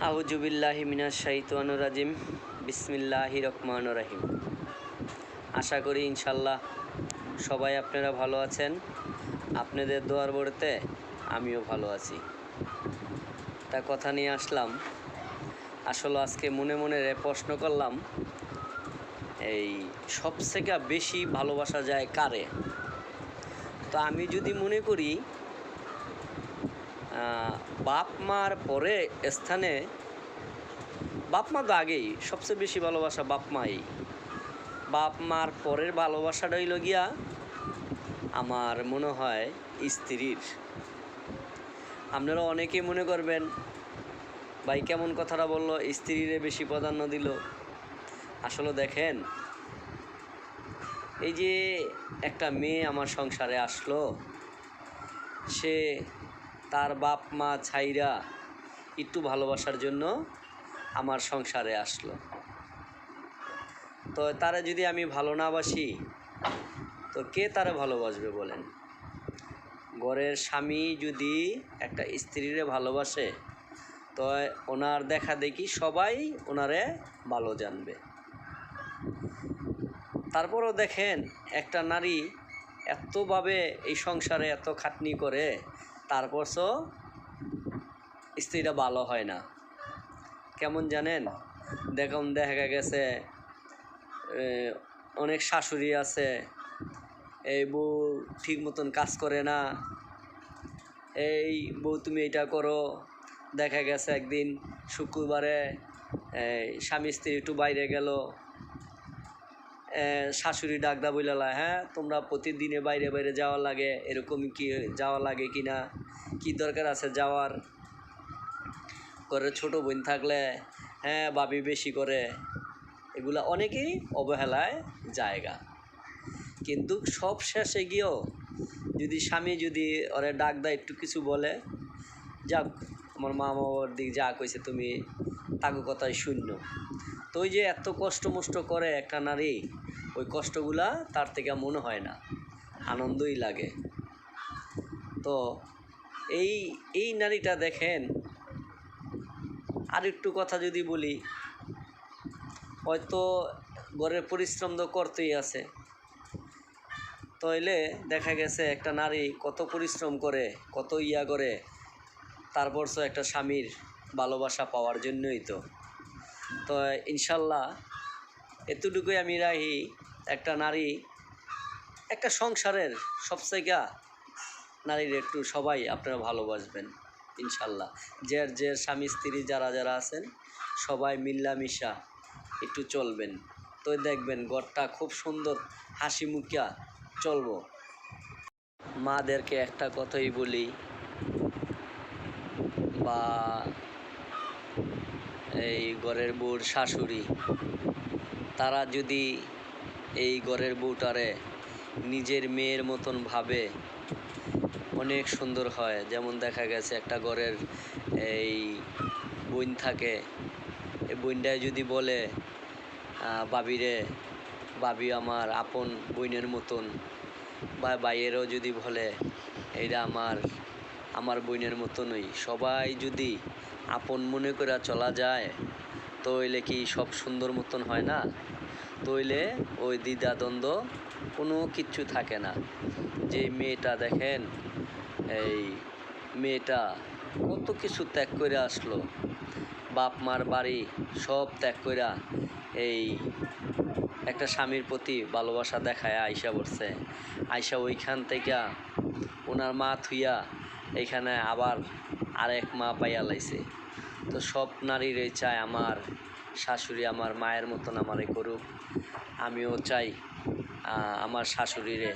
আউযুবিল্লাহি মিনাশ শাইতানির রাজিম। বিসমিল্লাহির রহমানির রহিম। আশা করি ইনশাল্লাহ সবাই আপনারা ভালো আছেন। আপনাদের দোয়ার বড়তে আমিও ভালো আছি। তা কথা নিয়ে আসলাম, আসলে আজকে মনে মনে প্রশ্ন করলাম, এই সবথেকে বেশি ভালোবাসা যায় কারে? তো আমি যদি মনে করি বাপ মার পরে স্থানে, বাপ মা তো আগেই, সবচেয়ে বেশি ভালোবাসা বাপ মাই। বাপ মার পরের ভালোবাসাটা হইল গিয়া আমার মনে হয় স্ত্রীর। আপনারা অনেকেই মনে করবেন ভাই কেমন কথাটা বললো, স্ত্রীরে বেশি প্রাধান্য দিল। আসলে দেখেন, এই যে একটা মেয়ে আমার সংসারে আসলো, সে তার বাপ মা ছাইরা একটু ভালোবাসার জন্য আমার সংসারে আসলো। তো তারা যদি আমি ভালো না বাসি, তো কে তারা ভালোবাসবে বলেন? ঘরের স্বামী যদি একটা স্ত্রীরে ভালোবাসে, তো ওনার দেখা দেখি সবাই ওনারে ভালো জানবে। তারপরও দেখেন, একটা নারী এতভাবে এই সংসারে এত খাটনি করে, তারপরও স্ত্রীটা ভালো হয় না। কেমন জানেন? দেখা গেছে অনেক শাশুড়ি আছে, এই বউ ঠিক মতন কাজ করে না, এই বউ তুমি এটা করো। দেখা গেছে একদিন শুক্রবারে স্বামী স্ত্রী একটু বাইরে গেল, শাশুড়ি ডাকদা বইলা, হ্যাঁ তোমরা প্রতিদিনে বাইরে বাইরে যাওয়া লাগে, এরকম কি যাওয়া লাগে কি না, কি দরকার আছে যাওয়ার? ঘরে ছোটো বোন থাকলে হ্যাঁ ভাবি বেশি করে, এগুলা অনেকেই অবহেলায় জায়গা। কিন্তু সব শেষে গিয়েও যদি স্বামী যদি ওরে ডাক দেয়, একটু কিছু বলে, যাক আমার মা বাবার দিক যা কইছে তুমি তাকে কথাই শূন্য। তো ওই যে এত কষ্ট মষ্ট করে একটা নারী, ওই কষ্টগুলা তার থেকে মনে হয় না, আনন্দই লাগে। তো এই নারীটা দেখেন, আর একটু কথা যদি বলি, হয়তো ঘরের পরিশ্রম তো করতেই আছে, তাইলে দেখা গেছে একটা নারী কত পরিশ্রম করে, কত করে, তারপর তো একটা স্বামীর ভালোবাসা পাওয়ার জন্যই তো ইনশাল্লাহ এতটুকুই আমি রাহি। একটা নারী, একটা সংসারের সবথেকে নারীর একটু সবাই আপনারা ভালোবাসবেন ইনশাল্লাহ। যে স্বামী স্ত্রী যারা যারা আছেন সবাই মিল্লামিশা একটু চলবেন, তো দেখবেন ঘরটা খুব সুন্দর হাসি মুখিয়া চলবো। মাদেরকে একটা কথাই বলি, বা এই ঘরের বউর শাশুড়ি, তারা যদি এই ঘরের বউটারে নিজের মেয়ের মতন ভাবে, অনেক সুন্দর হয়। যেমন দেখা গেছে একটা ঘরের এই বোন থাকে, এই বোনটায় যদি বলে বাবিরে, বাবি আমার আপন বোনের মতন, বা ভাইয়েরও যদি বলে এইটা আমার বোনের মতনই, সবাই যদি আপন মনে করে চলা যায়, তো হইলে কি সব সুন্দর মতন হয় না? তো হইলে ওই দ্বিধা দ্বন্দ্ব কোনো কিচ্ছু থাকে না। যে মেয়েটা দেখেন, এই মেয়েটা কত কিছু ত্যাগ করে আসলো, বাপ মার বাড়ি সব ত্যাগ করে এই একটা স্বামীর প্রতি ভালোবাসা দেখায় আইসা পড়ছে। আইসা ওইখান থেকে ওনার মা থুইয়া এইখানে আবার আরেক মা পাইয়া লাইছে। তো সব নারীরাই চায় আমার শাশুড়ি আমার মায়ের মতন আমারে করুক, আমিও চাই আমার শাশুড়িরে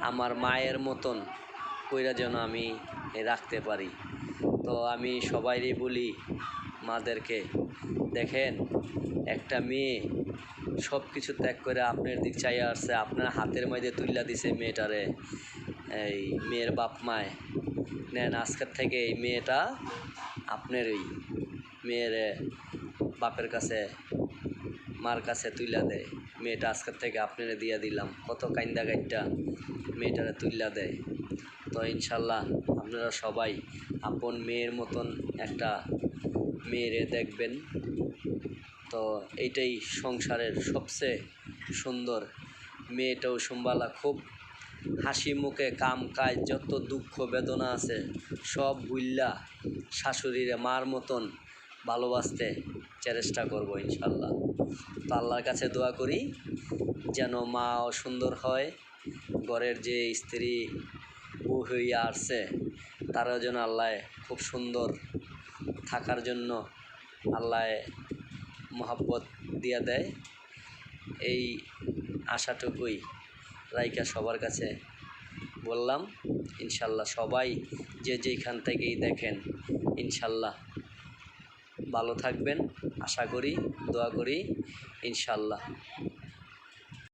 আমার মায়ের মতন কইরা যেন আমি রাখতে পারি। তো আমি সবাইরই বলি, মাদেরকে, দেখেন একটা মেয়ে সব কিছু ত্যাগ করে আপনার দিক চাইয়া আসছে, আপনার হাতের মধ্যে তুইলা দিছে মেয়েটারে, এই মেয়ের বাপ মায় নেন আজকের থেকে এই মেয়েটা আপনারই। মেয়ের বাপের কাছে মার কাছে তুইলা দেয়, মেয়েটা আজকের থেকে আপনারে দিয়া দিলাম, কত কাইন্দা গাইটা মেয়েটারে তুইলা দেয়। তো ইনশাল্লাহ আপনারা সবাই আপন মেয়ের মতন একটা মেয়েরে দেখবেন। তো এইটাই সংসারের সবচেয়ে সুন্দর। মেয়েটাও সম্বালা খুব হাসি মুখে কাম কাজ যত দুঃখ বেদনা আছে সব ভুইল্লা শাশুড়িরে মার মতন ভালোবাসতে চেষ্টা করব ইনশাল্লাহ। তো আল্লাহর কাছে দোয়া করি যেন মাও সুন্দর হয়, ঘরের যে স্ত্রী বউ হইয়া আসছে তারাও যেন আল্লাহ খুব সুন্দর থাকার জন্য আল্লাহ মহব্বত দিয়া দেয়। এই আশাটুকুই রাইকা সবার কাছে বললাম। ইনশাল্লাহ সবাই যে যেখান থেকেই দেখেন ইনশাল্লাহ ভালো থাকবেন আশা করি, দোয়া করি ইনশাল্লাহ।